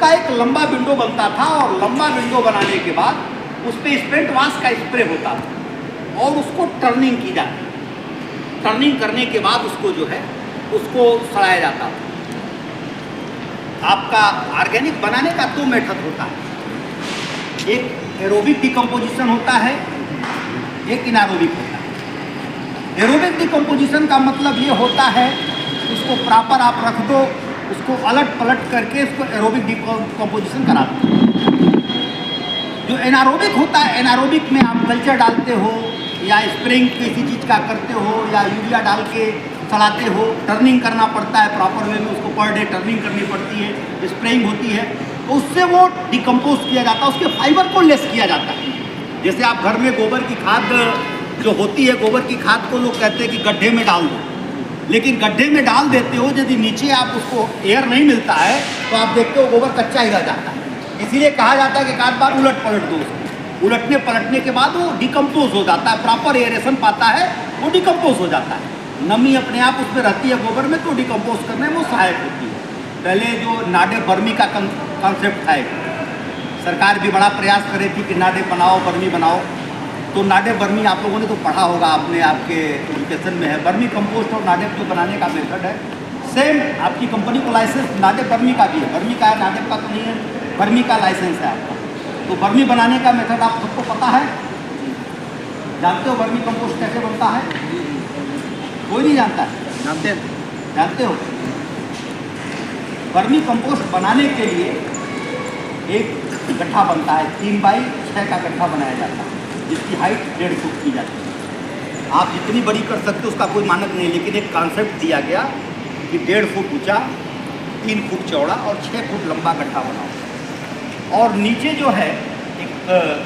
उसका एक लंबा विंडो बनता था और लंबा विंडो बनाने के बाद उस पर स्पेंट वाश का स्प्रे होता था और उसको टर्निंग की जाती। टर्निंग करने के बाद उसको जो है उसको सड़ाया जाता था। आपका ऑर्गेनिक बनाने का 2 मेथड होता है, एक एरोबिक डिकम्पोजिशन होता है, एक इनारोबिक होता है। एरोबिक डिकम्पोजिशन का मतलब ये होता है उसको प्रॉपर आप रख दो, उसको अलट पलट करके उसको एरोबिक डिकम्पोजिशन करा दो। जो एनारोबिक होता है, एनारोबिक में आप कल्चर डालते हो या स्प्रेइंग किसी चीज़ का करते हो या यूरिया डाल के चलाते हो, टर्निंग करना पड़ता है प्रॉपर वे में, उसको पर डे टर्निंग करनी पड़ती है, स्प्रेइंग होती है, तो उससे वो डिकम्पोज किया जाता है, उसके फाइबर को लेस किया जाता है। जैसे आप घर में गोबर की खाद जो होती है, गोबर की खाद को लोग कहते हैं कि गड्ढे में डाल दो, लेकिन गड्ढे में डाल देते हो, यदि नीचे आप उसको एयर नहीं मिलता है तो आप देखते हो गोबर कच्चा ही रह जाता है। इसीलिए कहा जाता है कि एक आध बार उलट पलट दो उसको, उलटने पलटने के बाद वो डिकम्पोज हो जाता है, प्रॉपर एयरेशन पाता है, वो डिकम्पोज हो जाता है, नमी अपने आप उसमें रहती है गोबर में, तो डिकम्पोज करने में वो सहायक होती है। पहले जो नाडे बर्मी का कॉन्सेप्ट था, सरकार भी बड़ा प्रयास कर रही थी कि नाडे बनाओ, बर्मी बनाओ, तो नाडे बर्मी आप लोगों ने तो पढ़ा होगा, आपने आपके एजुकेशन में है। बर्मी कंपोस्ट और नाडे जो बनाने का मेथड है सेम, आपकी कंपनी को लाइसेंस नाडे बर्मी का भी है, बर्मी का है, नाडे का तो नहीं है, बर्मी का लाइसेंस है आपका। तो बर्मी बनाने का मेथड आप सबको पता है, जानते हो बर्मी कंपोस्ट कैसे बनता है? कोई नहीं जानता है? जानते हो? बर्मी कंपोस्ट बनाने के लिए एक गड्ढा बनता है, 3 बाई 6 का गड्ढा बनाया जाता है, जिसकी हाइट 1.5 फुट की जाती है। आप जितनी बड़ी कर सकते हो उसका कोई मानक नहीं, लेकिन एक कॉन्सेप्ट दिया गया कि 1.5 फुट ऊंचा, 3 फुट चौड़ा और 6 फुट लंबा गड्ढा बनाओ। और नीचे जो है एक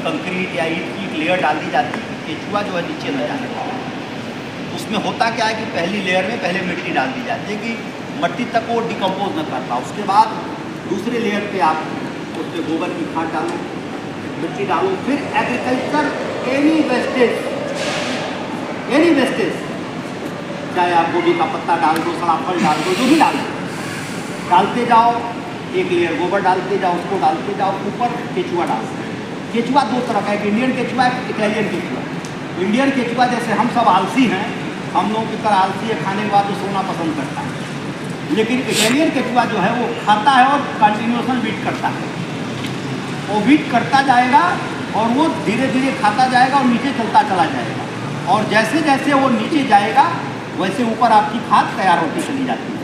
कंक्रीट या ईंट की एक लेयर डाल दी जाती है, केचुआ जो है नीचे न जाने पाए। उसमें होता क्या है कि पहली लेयर में पहले मिट्टी डाल दी जाती है कि मिट्टी तक वो डिकम्पोज न करता। उसके बाद दूसरे लेयर पे आप उस पर गोबर की खाद डालो, मिट्टी डालो, फिर एग्रीकल्चर एनी वेस्टेज, चाहे आप गोभी का पत्ता डाल दो, सड़ा फल डाल दो, जो भी डाल दो, डालते जाओ, एक लेयर गोबर डालते जाओ, उसको डालते जाओ, ऊपर केचुआ डाल दो। केचुआ 2 तरह का, एक इंडियन केचुआ, एक इटालियन केचुआ। इंडियन केचुआ जैसे हम सब आलसी हैं, हम लोगों की तरह आलसी है, खाने के बाद तो सोना पसंद करता है, लेकिन इटालियन केचुआ जो है वो खाता है और कंटिन्यूसन बीट करता है, वो बीट करता जाएगा और वो धीरे धीरे खाता जाएगा और नीचे चलता चला जाएगा, और जैसे जैसे वो नीचे जाएगा वैसे ऊपर आपकी खाद तैयार होती चली जाती है।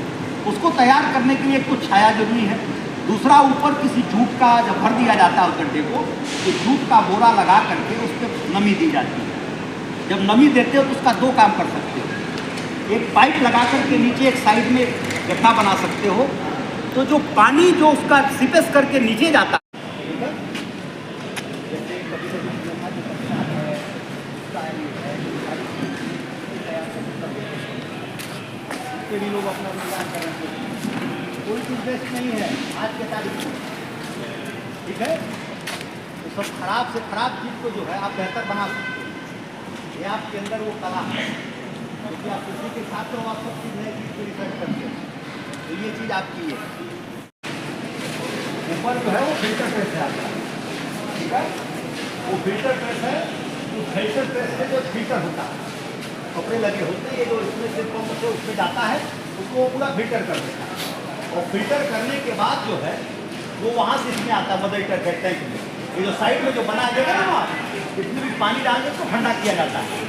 उसको तैयार करने के लिए एक तो छाया जरूरी है, दूसरा ऊपर किसी जूट का जब भर दिया जाता है उस गड्ढे को, तो जूट का बोरा लगा करके उस पर नमी दी जाती है। जब नमी देते हो तो उसका 2 काम कर सकते हो, एक पाइप लगा करके नीचे एक साइड में गड्ढा बना सकते हो, तो जो पानी जो उसका सिपेस करके नीचे जाता है, भी लोग अपना निर्माण करेंगे, कोई चीज़ बेस्ट नहीं है आज के तारीख में, ठीक है? तो सब खराब से खराब चीज़ को जो है आप बेहतर बना सकते हो, ये आपके अंदर वो कला है, क्योंकि आप किसी के छात्र हो, आप सब चीज़ नई चीज़ को रिसर्च करते हो, तो ये चीज़ आपकी है। ऊपर जो है वो फिल्टर प्रेस है आपका, ठीक है? वो फिल्टर प्रेस है, उस फिल्टर प्रेस में जो फिल्टर होता है, कपड़े लगे होते हैं, ये जो इसमें से पंप से उसमें जाता है, उसको वो पूरा फिल्टर कर देता है, और फिल्टर करने के बाद जो है वो वहाँ से इसमें आता है मॉडरेटर के टैंक में, ये जो साइड में जो बना देगा ना वहाँ, इसमें भी पानी डाल के उसको ठंडा किया जाता है,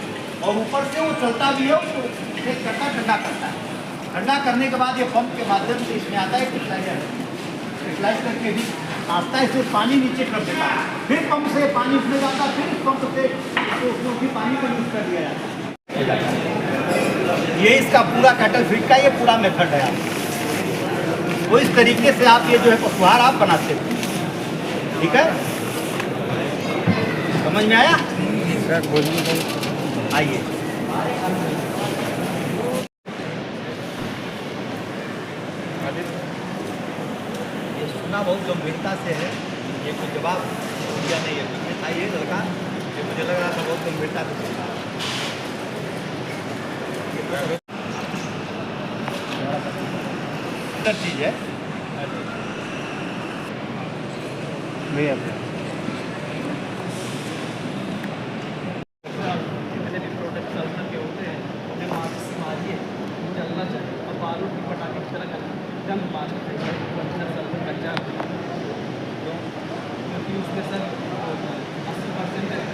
और ऊपर से वो चलता भी है, उसको चेक करता है, ठंडा करता है। ठंडा करने के बाद ये पंप के माध्यम से इसमें आता है क्रिस्टलाइजर, क्रिस्टलाइज करके भी आस्ता है, इससे पानी नीचे कर देता है, फिर पंप से पानी उसमें जाता है, फिर पंप से उसको भी पानी का यूज़ कर दिया जाता है। ये इसका पूरा कैटल फीड का ये पूरा मेथड है आप, तो इस तरीके से आप ये जो है पशुहार आप बनाते हो, ठीक है? समझ में आया? आइए, ये सुनना बहुत गंभीरता से है, ये कोई जवाब दिया नहीं है, था ये लड़का, ये मुझे लग रहा था बहुत गंभीरता से सुनना। चीज है, जितने भी प्रोडक्ट सल्फर के होते हैं उन्हें मारिए, जलना चाहिए और बारूद की पटाखे की तरह गंद मारना चाहिए सल्फर कच्चा, क्योंकि उसमें सर 80%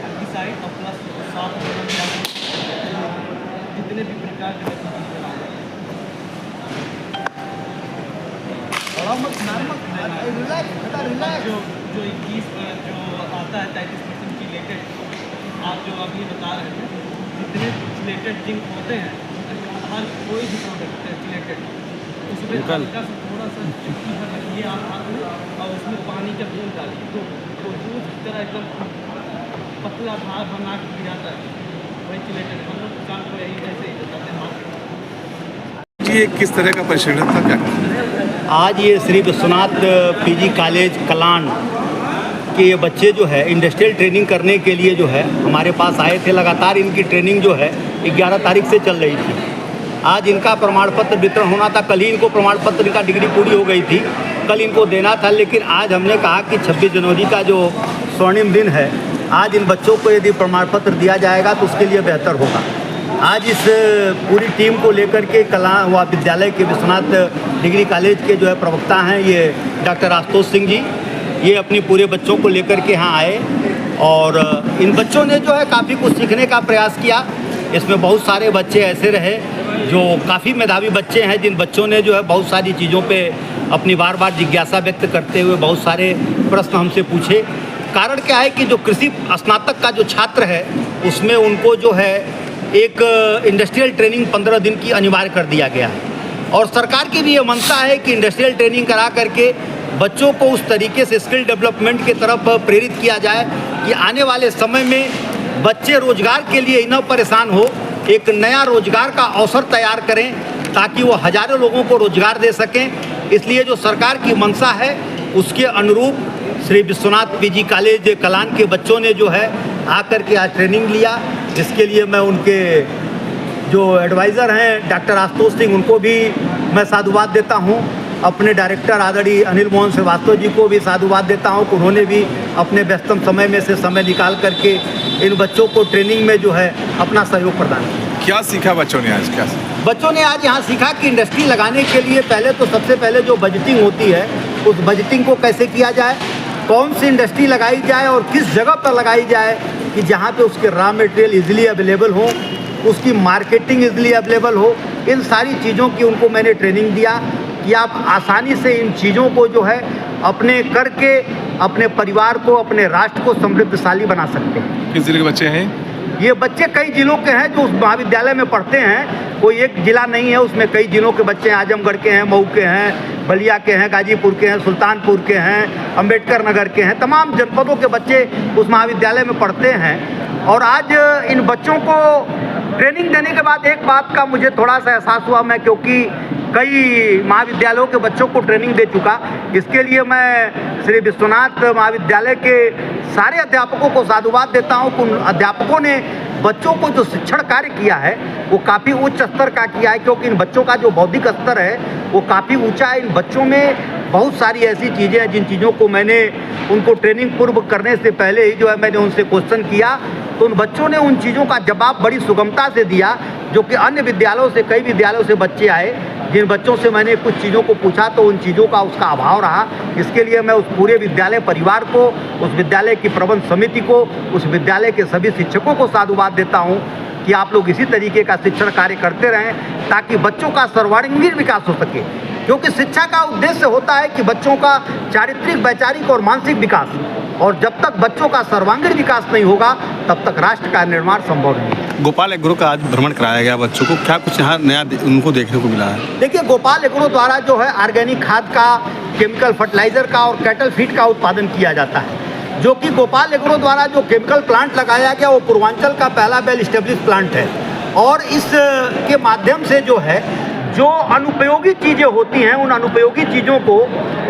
एल्गिसाइड और प्लस 7% जितने भी प्रकार के जो 21 जो आता है 33% चिलेटेड, आप जो अभी बता रहे हैं जितने चिलेटेड जिंक होते हैं हर कोई भी प्रोडक्ट है चिलेटेड, उसमें हल्का सा थोड़ा सा चुटकी भर रखिए आप हाथ में और उसमें पानी का बूंद डालिए तो दूध की तरह एकदम पतला धार बना के गिराता है, वही चिलेटेड। हम लोग किसान को यही ऐसे ही बताते हैं। ये किस तरह का प्रशिक्षण था, क्या? आज ये श्री विश्वनाथ पीजी कॉलेज कलान के ये बच्चे जो है इंडस्ट्रियल ट्रेनिंग करने के लिए जो है हमारे पास आए थे। लगातार इनकी ट्रेनिंग जो है 11 तारीख से चल रही थी। आज इनका प्रमाण पत्र वितरण होना था, कल ही इनको प्रमाण पत्र, इनका डिग्री पूरी हो गई थी, कल इनको देना था। लेकिन आज हमने कहा कि 26 जनवरी का जो स्वर्णिम दिन है, आज इन बच्चों को यदि प्रमाण पत्र दिया जाएगा तो उसके लिए बेहतर होगा। आज इस पूरी टीम को लेकर के कला व विद्यालय के विश्वनाथ डिग्री कॉलेज के जो है प्रवक्ता हैं ये डॉक्टर आशुतोष सिंह जी, ये अपनी पूरे बच्चों को लेकर के यहाँ आए और इन बच्चों ने जो है काफ़ी कुछ सीखने का प्रयास किया। इसमें बहुत सारे बच्चे ऐसे रहे जो काफ़ी मेधावी बच्चे हैं, जिन बच्चों ने जो है बहुत सारी चीज़ों पे अपनी बार बार जिज्ञासा व्यक्त करते हुए बहुत सारे प्रश्न हमसे पूछे। कारण क्या है कि जो कृषि स्नातक का जो छात्र है उसमें उनको जो है एक इंडस्ट्रियल ट्रेनिंग 15 दिन की अनिवार्य कर दिया गया है और सरकार की भी ये मंशा है कि इंडस्ट्रियल ट्रेनिंग करा करके बच्चों को उस तरीके से स्किल डेवलपमेंट की तरफ प्रेरित किया जाए कि आने वाले समय में बच्चे रोजगार के लिए न परेशान हो, एक नया रोजगार का अवसर तैयार करें ताकि वो हजारों लोगों को रोजगार दे सकें। इसलिए जो सरकार की मंशा है उसके अनुरूप श्री विश्वनाथ पीजी कॉलेज कलान के बच्चों ने जो है आकर के आज ट्रेनिंग लिया। इसके लिए मैं उनके जो एडवाइज़र हैं डॉक्टर आशुतोष सिंह, उनको भी मैं साधुवाद देता हूं। अपने डायरेक्टर आदरणीय अनिल मोहन श्रीवास्तव जी को भी साधुवाद देता हूं कि उन्होंने भी अपने व्यस्तम समय में से समय निकाल करके इन बच्चों को ट्रेनिंग में जो है अपना सहयोग प्रदान किया। क्या सीखा बच्चों ने आज? क्या बच्चों ने आज यहाँ सीखा कि इंडस्ट्री लगाने के लिए पहले तो सबसे पहले जो बजटिंग होती है उस बजटिंग को कैसे किया जाए, कौन सी इंडस्ट्री लगाई जाए और किस जगह पर लगाई जाए कि जहाँ पे उसके रॉ मटेरियल इजीली अवेलेबल हो, उसकी मार्केटिंग इजीली अवेलेबल हो। इन सारी चीज़ों की उनको मैंने ट्रेनिंग दिया कि आप आसानी से इन चीज़ों को जो है अपने करके अपने परिवार को, अपने राष्ट्र को समृद्धशाली बना सकते हैं। किस जिले के बच्चे हैं ये बच्चे? कई जिलों के हैं जो उस महाविद्यालय में पढ़ते हैं, कोई एक जिला नहीं है, उसमें कई जिलों के बच्चे हैं। आजमगढ़ के हैं, मऊ के हैं, बलिया के हैं, गाजीपुर के हैं, सुल्तानपुर के हैं, अंबेडकर नगर के हैं, तमाम जनपदों के बच्चे उस महाविद्यालय में पढ़ते हैं। और आज इन बच्चों को ट्रेनिंग देने के बाद एक बात का मुझे थोड़ा सा एहसास हुआ, मैं क्योंकि कई महाविद्यालयों के बच्चों को ट्रेनिंग दे चुका, इसके लिए मैं श्री विश्वनाथ महाविद्यालय के सारे अध्यापकों को साधुवाद देता हूं कि उन अध्यापकों ने बच्चों को जो शिक्षण कार्य किया है वो काफ़ी उच्च स्तर का किया है, क्योंकि इन बच्चों का जो बौद्धिक स्तर है वो काफ़ी ऊंचा है। इन बच्चों में बहुत सारी ऐसी चीज़ें हैं जिन चीज़ों को मैंने उनको ट्रेनिंग पूर्व करने से पहले ही जो है मैंने उनसे क्वेश्चन किया, तो उन बच्चों ने उन चीज़ों का जवाब बड़ी सुगमता से दिया, जो कि अन्य विद्यालयों से, कई विद्यालयों से बच्चे आए जिन बच्चों से मैंने कुछ चीज़ों को पूछा तो उन चीज़ों का उसका अभाव रहा। इसके लिए मैं उस पूरे विद्यालय परिवार को, उस विद्यालय की प्रबंध समिति को, उस विद्यालय के सभी शिक्षकों को साधुवाद देता हूँ कि आप लोग इसी तरीके का शिक्षण कार्य करते रहें ताकि बच्चों का सर्वांगीण विकास हो सके, क्योंकि शिक्षा का उद्देश्य होता है कि बच्चों का चारित्रिक, वैचारिक और मानसिक विकास, और जब तक बच्चों का सर्वांगीण विकास नहीं होगा तब तक राष्ट्र का निर्माण संभव नहीं है। गोपाल एग्रो का आज भ्रमण कराया गया बच्चों को, क्या कुछ यहाँ नया उनको देखने को मिला है? देखिए, गोपाल एग्रो द्वारा जो है ऑर्गेनिक खाद का, केमिकल फर्टिलाइजर का और कैटल फीड का उत्पादन किया जाता है, जो कि गोपाल एग्रो द्वारा जो केमिकल प्लांट लगाया गया वो पूर्वांचल का पहला वेल इस्टेब्लिश प्लांट है। और इस के माध्यम से जो है जो अनुपयोगी चीज़ें होती हैं उन अनुपयोगी चीज़ों को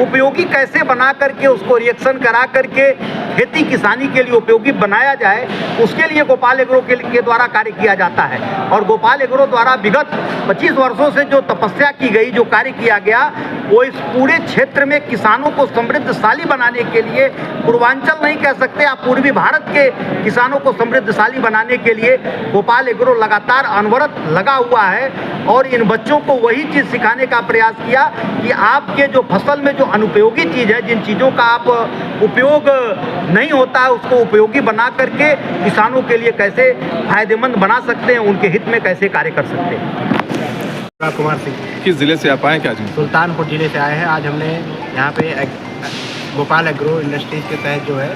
उपयोगी कैसे बना करके उसको रिएक्शन करा करके खेती किसानी के लिए उपयोगी बनाया जाए, उसके लिए गोपाल एग्रो के द्वारा कार्य किया जाता है। और गोपाल एग्रो द्वारा विगत 25 वर्षों से जो तपस्या की गई, जो कार्य किया गया, वो इस पूरे क्षेत्र में किसानों को समृद्धशाली बनाने के लिए, पूर्वांचल नहीं कह सकते आप, पूर्वी भारत के किसानों को समृद्धशाली बनाने के लिए गोपाल एग्रो लगातार अनवरत लगा हुआ है। और इन बच्चों को वही चीज़ सिखाने का प्रयास किया कि आपके जो फसल में जो अनुपयोगी चीज़ है, जिन चीज़ों का आप उपयोग नहीं होता है, उसको उपयोगी बना करके किसानों के लिए कैसे फायदेमंद बना सकते हैं, उनके हित में कैसे कार्य कर सकते हैं। कुमार सिंह, किस ज़िले से आप आए क्या जी? सुल्तानपुर ज़िले से आए हैं। आज हमने यहाँ पे गोपाल एग्रो इंडस्ट्रीज के तहत जो है,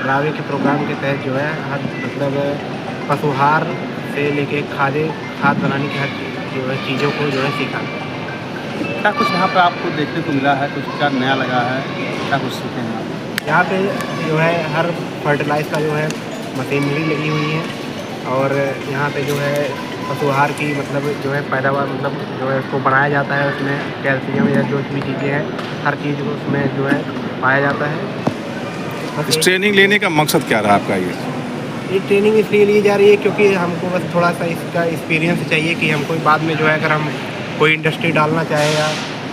रावे के प्रोग्राम के तहत जो है, हर मतलब पशुहार से लेके खाद बनाने की हर जो है चीज़ों को जो है सीखा। क्या कुछ यहाँ पर आपको देखने को मिला है, कुछ क्या नया लगा है, क्या कुछ सीखे हैं आप? यहाँ पे जो है हर फर्टिलाइज का जो है मशीनरी लगी हुई है, और यहाँ पे जो है पशुहार की मतलब जो है पैदावार मतलब जो है उसको बनाया जाता है, उसमें कैल्शियम या जो भी चीज़ें हैं हर चीज़ को उसमें जो है पाया जाता है। इस ट्रेनिंग लेने का मकसद क्या रहा आपका? ये ट्रेनिंग इसलिए ली जा रही है क्योंकि हमको बस थोड़ा सा इसका एक्सपीरियंस चाहिए कि हमको बाद में जो है अगर हम कोई इंडस्ट्री डालना चाहे या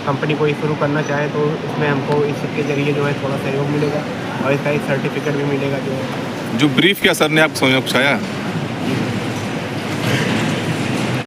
कंपनी कोई शुरू करना चाहे तो इसमें हमको इसके ज़रिए जो है थोड़ा सहयोग मिलेगा और इसका एक सर्टिफिकेट भी मिलेगा। जो ब्रीफ क्या सर ने आप समझाया?